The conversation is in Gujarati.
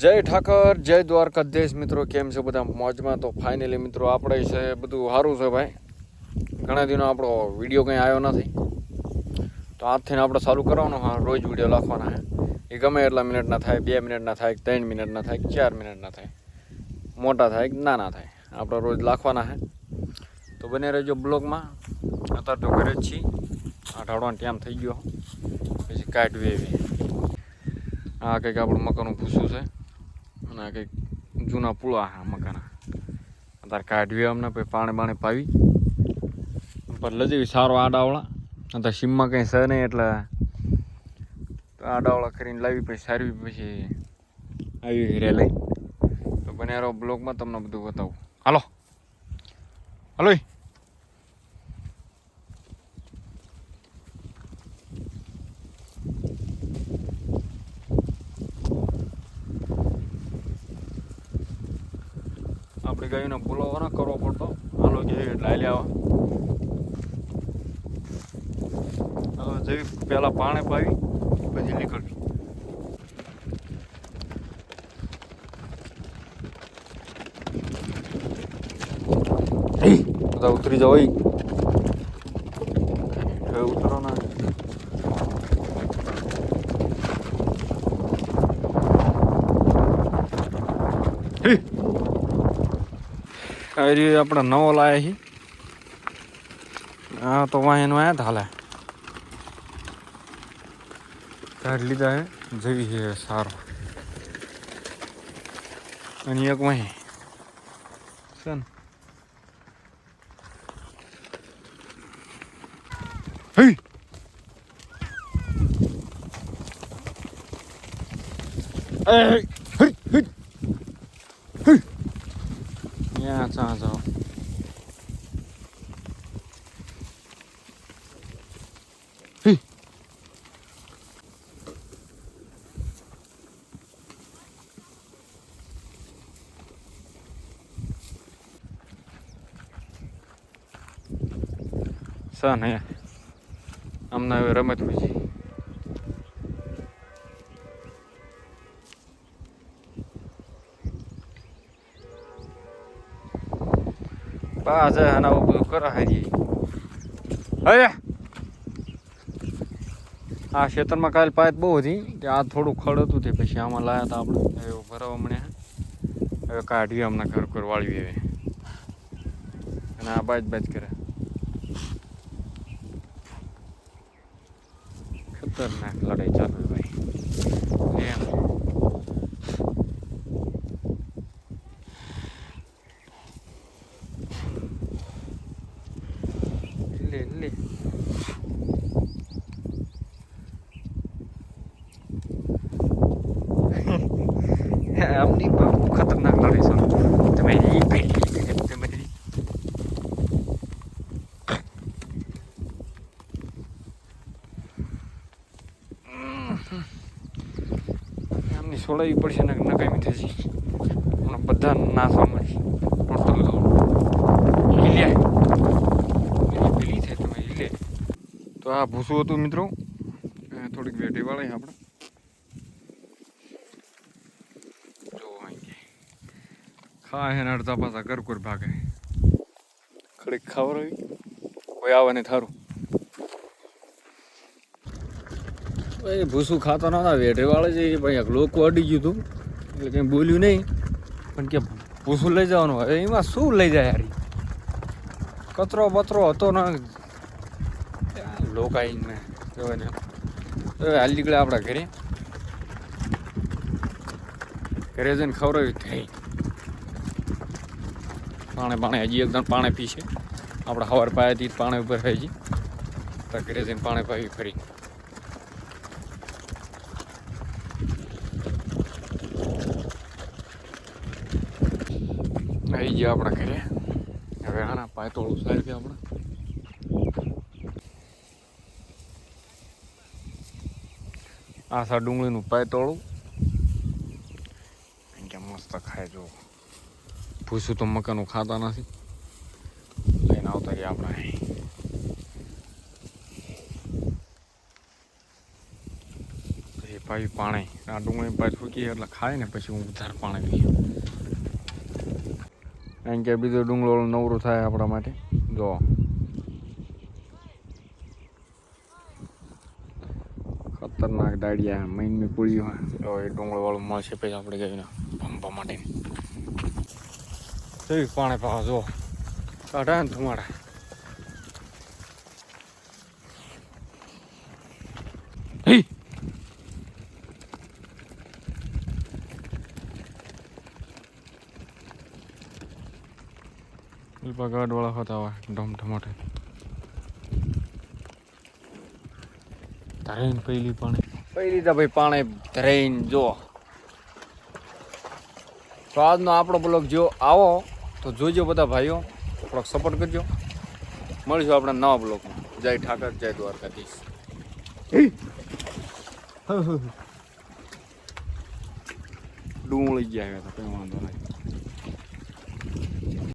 જય ઠાકર, જય દ્વારકાધીશ. મિત્રો કેમ છે બધા? મોજમાં? તો ફાઇનલી મિત્રો આપણે છે બધું સારું છે ભાઈ. ઘણા દિનો આપણો વિડીયો કંઈ આવ્યો નથી, તો આજથી આપણે ચાલુ કરવાનો. હા, રોજ વિડીયો લખવાના છે. એ ગમે એટલા મિનિટના થાય, 2 મિનિટના થાય, 3 મિનિટના થાય, 4 મિનિટના થાય, મોટા થાય કે નાના થાય, આપણે રોજ લખવાના છે. તો બને રહેજો બ્લોગમાં. અત્યારે તો ઘરે જ છીએ, ઢાળવાનો ટાઈમ થઈ ગયો, પછી કાઢવી એવી. આ કંઈક આપણું મકાનનું ભૂસું છે, અને આ કંઈક જૂના પૂળા હા મકાના. અત્યારે કાઢવી અમને, પછી પાણી પાવી પર લજેવી સારો આડાવળા. અત્યારે સીમમાં કંઈ છે નહીં, એટલે આડાવળા કરીને લાવી, પછી સારવી, પછી આવી ઘરે લઈ. તો બને રહો બ્લોગમાં, તમને બધું બતાવું. હાલો હાલો. આપણે ગાયને બોલાવો ના કરવો પડતો. હાલો કે એટલે હાલી આવા જેવી પહેલાં પાણી પાવી, પછી નીકળવી. બધા ઉતરી જાવ, ઉતરો ના. આપણે નવો લાયા છીએ. હા, તો વાહીનું આયા હતા હાલે કાઢ લીધા હે. જેવી છે સારો. અને એક વાહી છે ને. હે ચા જાઓ. સા ને અમને હવે રમત બીજી. પાછ આના બધું કરા હાજી. હવે આ ખેતરમાં કાલે પાયત બહુ હતી, તે આ થોડું ખડ હતું, તે પછી આમાં લાયા હતા આપણે. એવું ભરવા મળ્યા. હવે કાઢીએ હમણાં ઘર વાળવી હવે. અને આ બાજ કરે. ખતરનાક લડાઈ ચાલુ ભાઈ. લે આપની બહુ ખતરનાક લડાઈ ચાલુ. તમે આમની છોડાવી પડશે ને નકામી થશે. બધા નાસવા મળશે ટોટલ. પેલી થાય તમે લે. તો આ ભૂસું હતું મિત્રો, થોડીક વેટી વાળે આપણે. જો ખાય ને અડધા પાછા કરકુર ભાગે. ખડીક ખવડાવી કોઈ આવે ને થારું. ભાઈ ભૂસું ખાતો નતા, વેઠે વાળે છે ભાઈ. લોકો અડી ગયું હતું એટલે કંઈ બોલ્યું નહીં, પણ કે ભૂસું લઈ જવાનું. હવે એમાં શું લઈ જાય યાર? કચરો બચરો હતો ને લોકાઈને કહેવાય ને. હવે હાલ નીકળે આપણા ઘરે જઈને ખવડાવી થઈ. પાણી હજી એકદમ પાણી પીશે. આપણે સવાર પાયાથી પાણી ઉપર થઈ ગઈ, તો ઘરે જઈને પાણી પાવી ફરી. આવી ગયા આપણા ઘરે. હવે આના પાયતોળું સારી ગયા આપણે. આ સા ડુંગળીનું પાયતોળું કે મસ્ત ખાય. જો ભૂસું તો મકાનું ખાતા નથી, લઈને આવતા રહ્યા આપણે. ભાઈ પાણી આ ડુંગળી પાછી ફૂકી એટલે ખાય ને પછી હું વધારે પાણી પીએ કારણ કે બીજો ડુંગળો નવરું થાય આપણા માટે જો ખતરનાક દાડિયા મહિનની પૂરી હોય તો એ ડુંગળો વાળું મળશે પછી આપણે જઈને ભંભા માટે જોઈ પાણી પાવા જો કાઢા ને ધુમાડા ગાડ વાળા હોતા હોય ઢમઢમાટે ધરાઈને પહેલી તો ભાઈ પાણી ધરાઈને જો તો આજનો આપણો બ્લોગ જો આવો તો જોજો બધા ભાઈઓ થોડોક સપોર્ટ કરજો મળીશું આપણા નવા બ્લોગમાં જય ઠાકર જય દ્વારકાધીશ ડુંગળી ગયા હતા કંઈ વાંધો નહીં